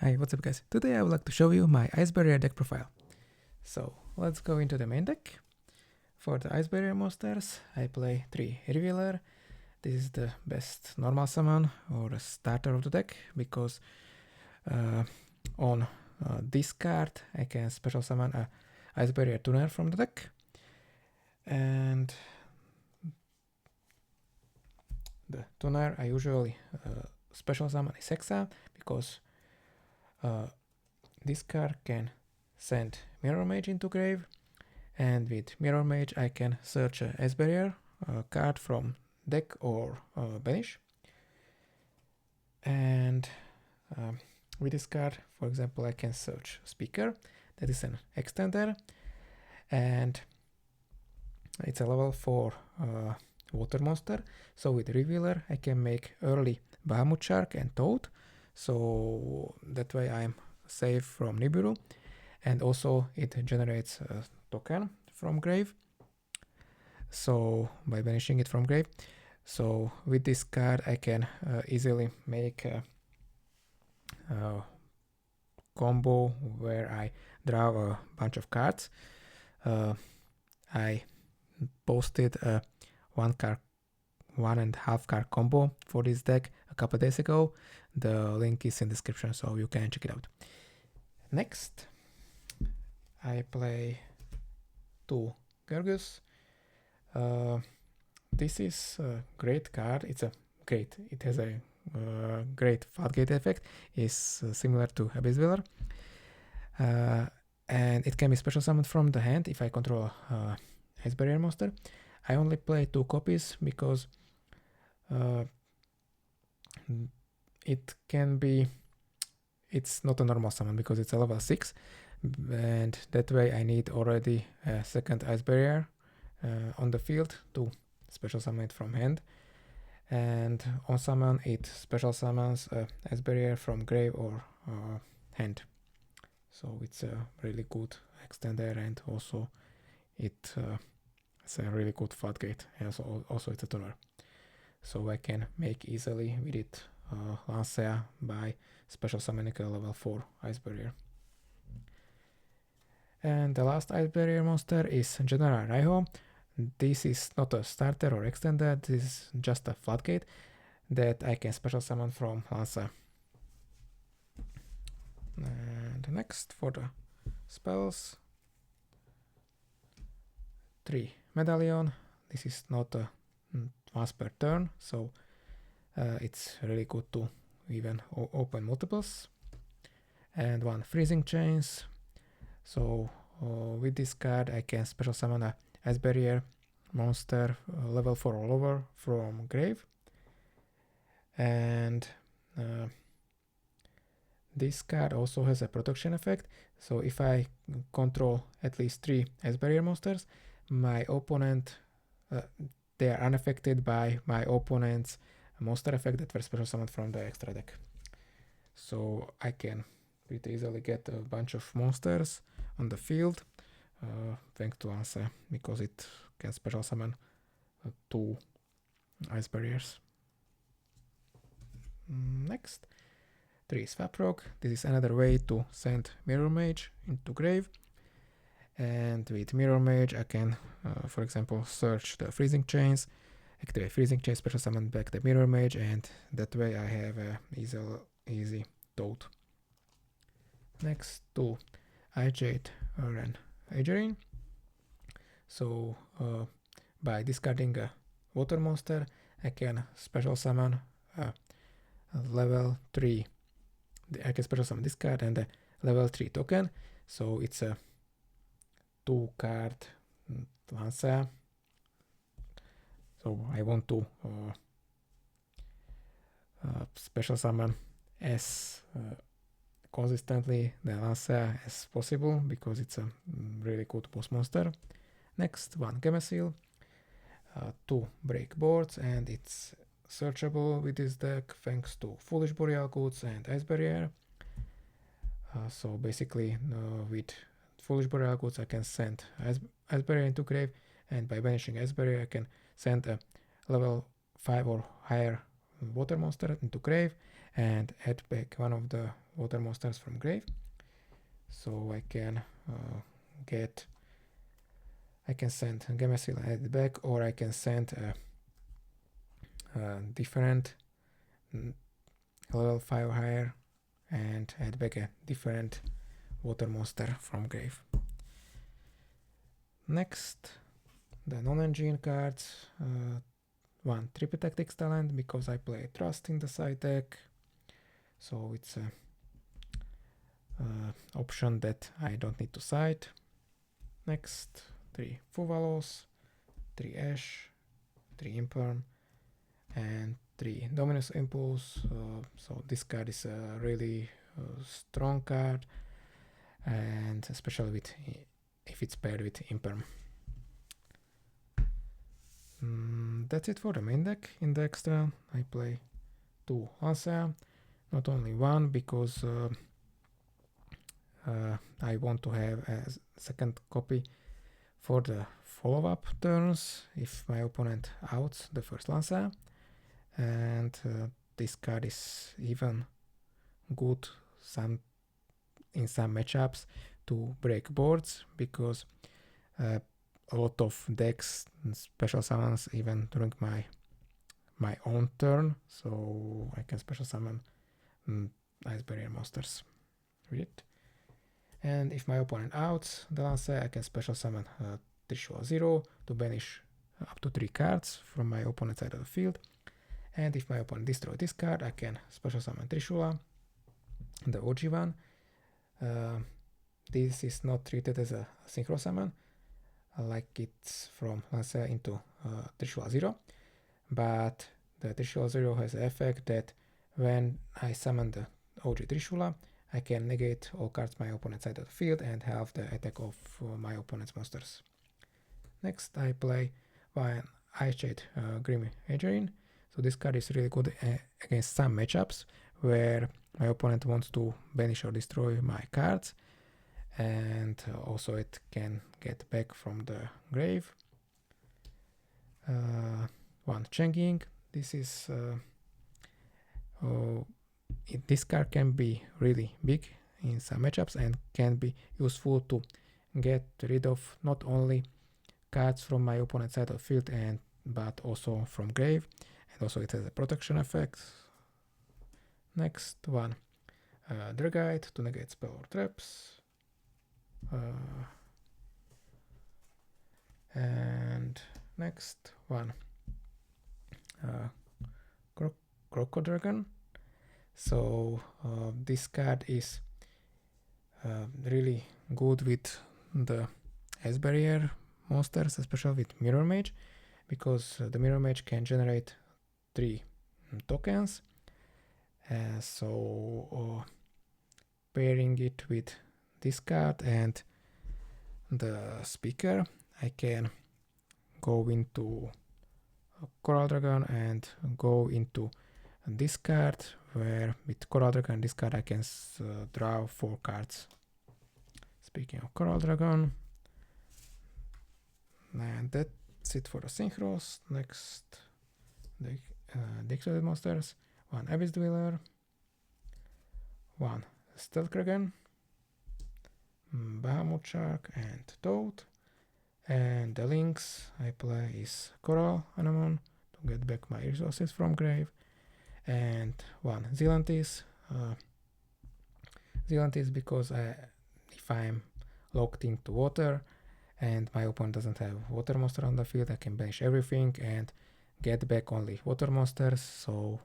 Hi, what's up guys? Today I would like to show you my Ice Barrier deck profile. So let's go into the main deck. For the Ice Barrier monsters, I play 3 Revealer. This is the best normal summon or a starter of the deck because on this card I can special summon a Ice Barrier Tuner from the deck. And the Tuner I usually special summon is Hexa because this card can send Mirror Mage into grave, and with Mirror Mage I can search a Ice Barrier card from deck or banish. And with this card, for example, I can search Speaker, that is an extender, and it's a level 4 water monster. So with Revealer I can make early Bahamut Shark and Toad, so that way I'm safe from Nibiru, and also it generates a token from grave, so by banishing it from grave. So with this card I can easily make a combo where I draw a bunch of cards. I posted a 1.5 card combo for this deck a couple days ago. The link is in the description, so you can check it out. Next, I play 2 Yugioh. This is a great card. It has a great floodgate effect. It's similar to Abyss Wheeler. And it can be special summoned from the hand if I control Ice Barrier monster. I only play 2 copies because it's not a normal summon because it's a level 6, and that way I need already a second Ice Barrier on the field to special summon it from hand, and on summon it special summons Ice Barrier from grave or hand. So it's a really good extender, and also it's a really good floodgate, and also it's a tuner. So I can make easily with it Lancea by special summoning a level 4 Ice Barrier. And the last Ice Barrier monster is General Raiho. This is not a starter or extender, this is just a floodgate that I can special summon from Lancea. And next, for the spells, 3 Medallion. This is not a once per turn, so it's really good to even open multiples. And 1 Freezing Chains. So with this card I can special summon a Ice Barrier monster level 4 or lower from grave. And this card also has a protection effect, so if I control at least 3 Ice Barrier monsters, my opponent, they are unaffected by my opponent's monster effect that were special summoned from the extra deck. So I can pretty easily get a bunch of monsters on the field thanks to Lancea, because it can special summon 2 Ice Barriers. Next, 3 Swap Rock. This is another way to send Mirror Mage into grave, and with Mirror Mage I can for example search the Freezing Chains, activate Freezing Chains, special summon back the Mirror Mage, and that way I have a easy Toad. Next, 2 Jade and Agerine. So by discarding a water monster I can special summon a level 3. I can special summon this card and a level 3 token, so it's a 2 card Lancea. So I want to special summon as consistently the Lancea as possible because it's a really good boss monster. Next, 1 Gameciel, 2 Break Boards, and it's searchable with this deck thanks to Foolish Boreal Goods and Ice Barrier. So basically with Foolish Boreal Goods I can send Ice Barrier into grave, and by banishing Ice Barrier I can send a level 5 or higher water monster into grave and add back one of the water monsters from grave. So I can send Gemesil and add it back, or I can send a different level 5 higher and add back a different water monster from grave. Next, the non-engine cards. One Triple Tactics talent, because I play Trust in the side deck, so it's a option that I don't need to side. Next, 3 Fuvalos, 3 Ash, 3 Imperm, and 3 Dominus Impulse. So this card is a really strong card, and especially if it's paired with Imperm. That's it for the main deck. In the extra, I play 2 Lancea, not only one, because I want to have a second copy for the follow-up turns if my opponent outs the first Lancea, and this card is even good in some matchups to break boards, because a lot of decks special summons even during my own turn, so I can special summon Ice Barrier monsters with it. And if my opponent outs the Lancea, I can special summon Trishula 0 to banish up to 3 cards from my opponent's side of the field. And if my opponent destroys this card, I can special summon Trishula, the OG one. This is not treated as a synchro summon, like it's from Lancea into Trishula 0, but the Trishula 0 has the effect that when I summon the OG Trishula, I can negate all cards my opponent's side of the field and halve the attack of my opponent's monsters. Next, I play one Ice Shade Grim Agerine. So this card is really good against some matchups where my opponent wants to banish or destroy my cards, and also it can get back from the grave. One Changing. This is this card can be really big in some matchups and can be useful to get rid of not only cards from my opponent's side of the field but also from grave, and also it has a protection effect. Next one, Dragite to negate spell or traps. And next one, Crocodragon. So this card is really good with the Ice Barrier monsters, especially with Mirror Mage, because the Mirror Mage can generate 3 tokens. So pairing it with this card and the Speaker, I can go into Coral Dragon and go into this card, where with Coral Dragon this card I can draw 4 cards. Speaking of Coral Dragon, and that's it for the synchros. Next, the exploded monsters. 1 Abyss Dweller, 1 Stealth Kraken, Bahamut Shark and Toad, and the links I play is Coral Anemone to get back my resources from grave, and 1 Zealantis. Zealantis because if I'm locked into water and my opponent doesn't have water monster on the field, I can banish everything and get back only water monsters, so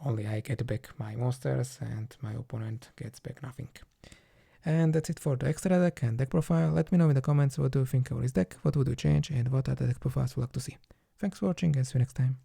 only I get back my monsters and my opponent gets back nothing. And that's it for the extra deck and deck profile. Let me know in the comments what do you think of this deck, what would you change, and what other deck profiles you would like to see. Thanks for watching and see you next time.